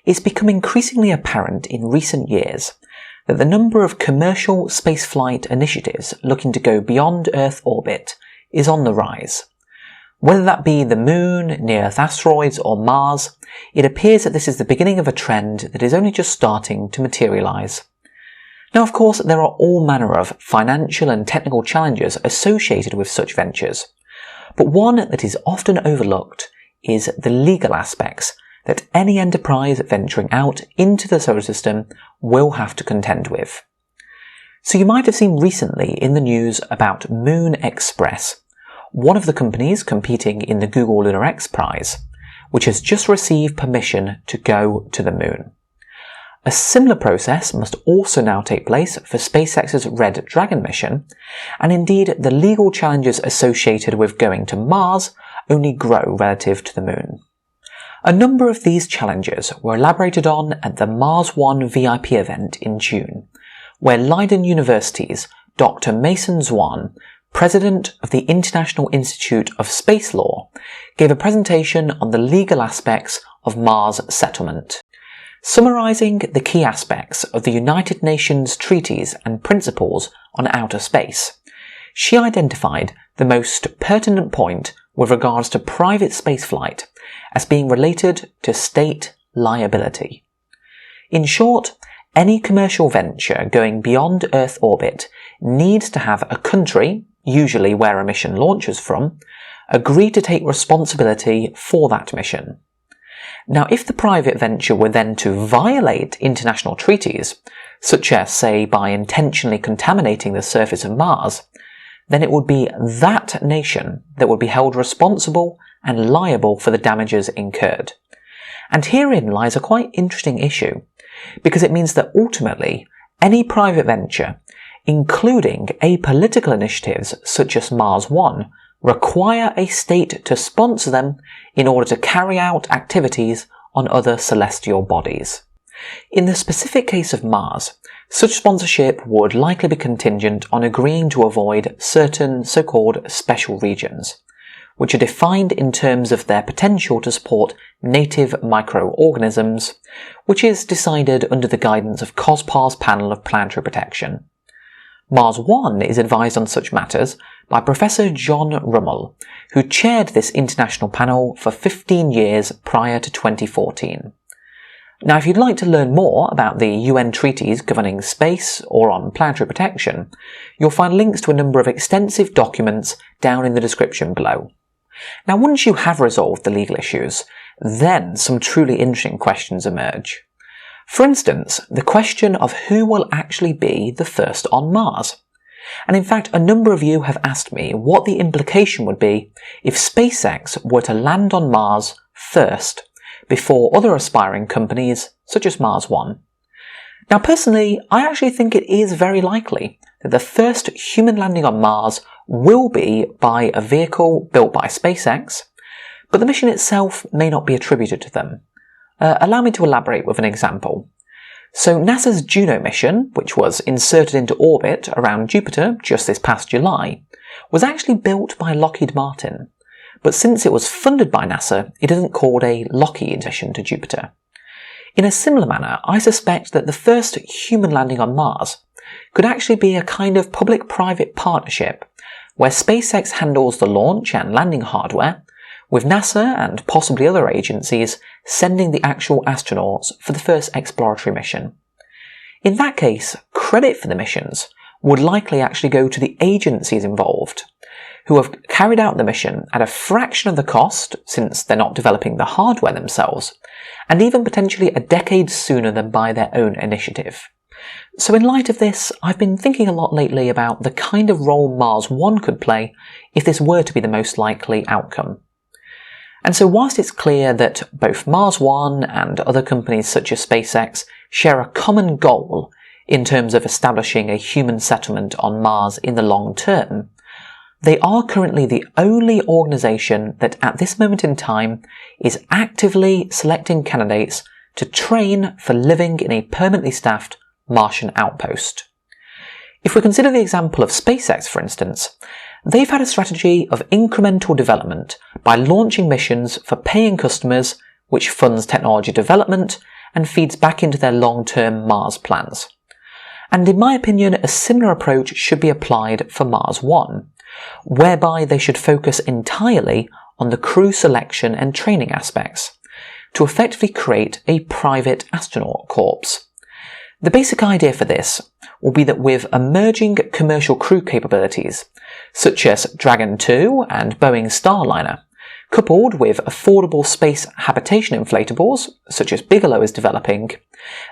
it's become increasingly apparent in recent years that the number of commercial spaceflight initiatives looking to go beyond Earth orbit is on the rise. Whether that be the Moon, near-Earth asteroids, or Mars, it appears that this is the beginning of a trend that is only just starting to materialise. Now, of course, there are all manner of financial and technical challenges associated with such ventures, but one that is often overlooked is the legal aspects that any enterprise venturing out into the solar system will have to contend with. So you might have seen recently in the news about Moon Express, one of the companies competing in the Google Lunar X Prize, which has just received permission to go to the Moon. A similar process must also now take place for SpaceX's Red Dragon mission, and indeed the legal challenges associated with going to Mars only grow relative to the Moon. A number of these challenges were elaborated on at the Mars One VIP event in June, where Leiden University's Dr. Masson-Zwaan, President of the International Institute of Space Law, gave a presentation on the legal aspects of Mars settlement. Summarising the key aspects of the United Nations treaties and principles on outer space, she identified the most pertinent point with regards to private spaceflight as being related to state liability. In short, any commercial venture going beyond Earth orbit needs to have a country, usually where a mission launches from, agree to take responsibility for that mission. Now, if the private venture were then to violate international treaties, such as, say, by intentionally contaminating the surface of Mars, then it would be that nation that would be held responsible and liable for the damages incurred. And herein lies a quite interesting issue, because it means that ultimately any private venture, including apolitical initiatives such as Mars One, require a state to sponsor them in order to carry out activities on other celestial bodies. In the specific case of Mars, such sponsorship would likely be contingent on agreeing to avoid certain so-called special regions, which are defined in terms of their potential to support native microorganisms, which is decided under the guidance of COSPAR's panel of planetary protection. Mars One is advised on such matters by Professor John Rummel, who chaired this international panel for 15 years prior to 2014. Now, if you'd like to learn more about the UN treaties governing space or on planetary protection, you'll find links to a number of extensive documents down in the description below. Now, once you have resolved the legal issues, then some truly interesting questions emerge. For instance, the question of who will actually be the first on Mars. And in fact, a number of you have asked me what the implication would be if SpaceX were to land on Mars first, before other aspiring companies such as Mars One. Now, personally, I actually think it is very likely that the first human landing on Mars will be by a vehicle built by SpaceX, but the mission itself may not be attributed to them. Allow me to elaborate with an example. So NASA's Juno mission, which was inserted into orbit around Jupiter just this past July, was actually built by Lockheed Martin, but since it was funded by NASA, it isn't called a Lockheed mission to Jupiter. In a similar manner, I suspect that the first human landing on Mars could actually be a kind of public-private partnership, where SpaceX handles the launch and landing hardware, with NASA and possibly other agencies sending the actual astronauts for the first exploratory mission. In that case, credit for the missions would likely actually go to the agencies involved, who have carried out the mission at a fraction of the cost, since they're not developing the hardware themselves, and even potentially a decade sooner than by their own initiative. So in light of this, I've been thinking a lot lately about the kind of role Mars One could play if this were to be the most likely outcome. And so whilst it's clear that both Mars One and other companies such as SpaceX share a common goal in terms of establishing a human settlement on Mars in the long term, they are currently the only organisation that at this moment in time is actively selecting candidates to train for living in a permanently staffed Martian outpost. If we consider the example of SpaceX, for instance, they've had a strategy of incremental development by launching missions for paying customers, which funds technology development and feeds back into their long-term Mars plans. And in my opinion, a similar approach should be applied for Mars 1, whereby they should focus entirely on the crew selection and training aspects, to effectively create a private astronaut corps. The basic idea for this will be that with emerging commercial crew capabilities, such as Dragon 2 and Boeing's Starliner, coupled with affordable space habitation inflatables, such as Bigelow is developing,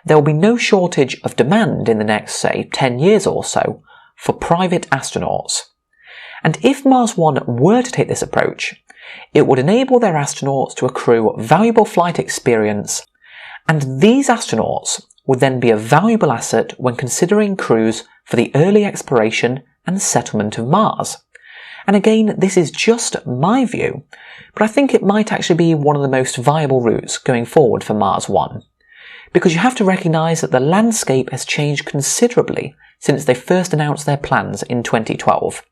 there will be no shortage of demand in the next, say, 10 years or so for private astronauts. And if Mars 1 were to take this approach, it would enable their astronauts to accrue valuable flight experience, and these astronauts would then be a valuable asset when considering crews for the early exploration and settlement of Mars. And again, this is just my view, but I think it might actually be one of the most viable routes going forward for Mars 1. Because you have to recognise that the landscape has changed considerably since they first announced their plans in 2012.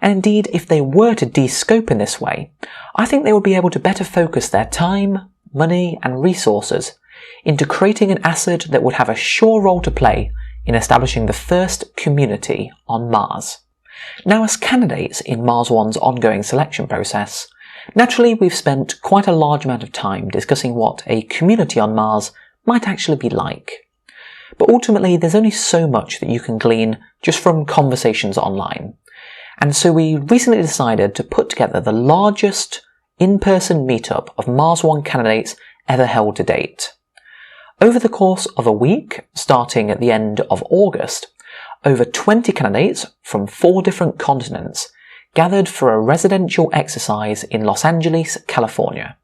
And indeed, if they were to de-scope in this way, I think they would be able to better focus their time, money and resources into creating an asset that would have a sure role to play in establishing the first community on Mars. Now, as candidates in Mars 1's ongoing selection process, naturally we've spent quite a large amount of time discussing what a community on Mars might actually be like. But ultimately, there's only so much that you can glean just from conversations online. And so we recently decided to put together the largest in-person meetup of Mars 1 candidates ever held to date. Over the course of a week, starting at the end of August, over 20 candidates from 4 different continents gathered for a residential exercise in Los Angeles, California.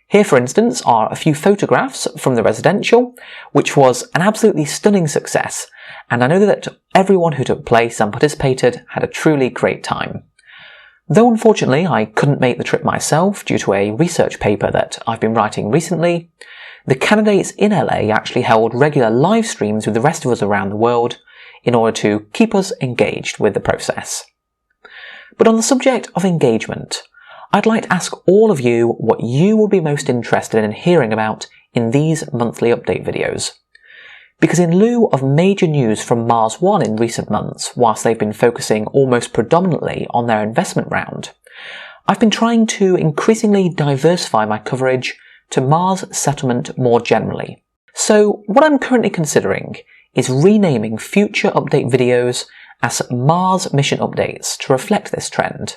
Here, for instance, are a few photographs from the residential, which was an absolutely stunning success, and I know that everyone who took place and participated had a truly great time. Though unfortunately I couldn't make the trip myself due to a research paper that I've been writing recently, the candidates in LA actually held regular live streams with the rest of us around the world in order to keep us engaged with the process. But on the subject of engagement, I'd like to ask all of you what you will be most interested in hearing about in these monthly update videos. Because in lieu of major news from Mars 1 in recent months, whilst they've been focusing almost predominantly on their investment round, I've been trying to increasingly diversify my coverage to Mars settlement more generally. So what I'm currently considering is renaming future update videos as Mars mission updates to reflect this trend.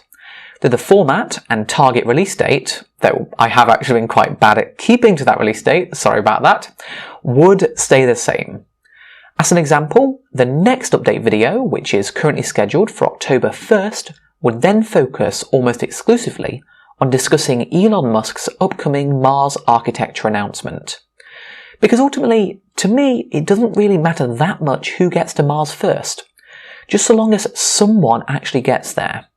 Though the format and target release date, though I have actually been quite bad at keeping to that release date, sorry about that, would stay the same. As an example, the next update video, which is currently scheduled for October 1st, would then focus almost exclusively on discussing Elon Musk's upcoming Mars architecture announcement. Because ultimately, to me, it doesn't really matter that much who gets to Mars first, just so long as someone actually gets there.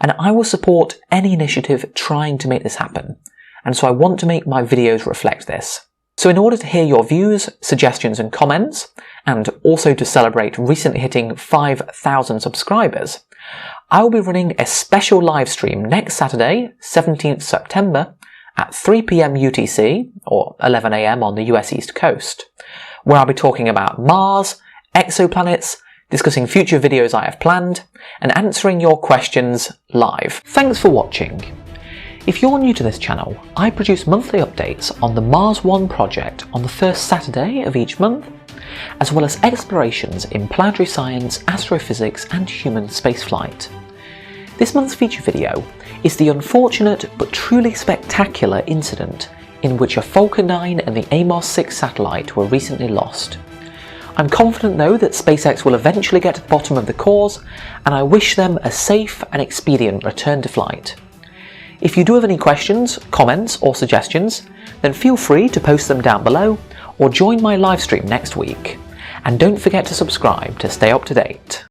And I will support any initiative trying to make this happen, and so I want to make my videos reflect this. So in order to hear your views, suggestions and comments, and also to celebrate recently hitting 5,000 subscribers, I will be running a special live stream next Saturday, 17th September, at 3 PM UTC, or 11 AM on the US East Coast, where I'll be talking about Mars, exoplanets, discussing future videos I have planned, and answering your questions live. Thanks for watching. If you're new to this channel, I produce monthly updates on the Mars 1 project on the first Saturday of each month, as well as explorations in planetary science, astrophysics and human spaceflight. This month's feature video is the unfortunate but truly spectacular incident in which a Falcon 9 and the Amos 6 satellite were recently lost. I'm confident though that SpaceX will eventually get to the bottom of the cause, and I wish them a safe and expedient return to flight. If you do have any questions, comments or suggestions, then feel free to post them down below or join my live stream next week. And don't forget to subscribe to stay up to date.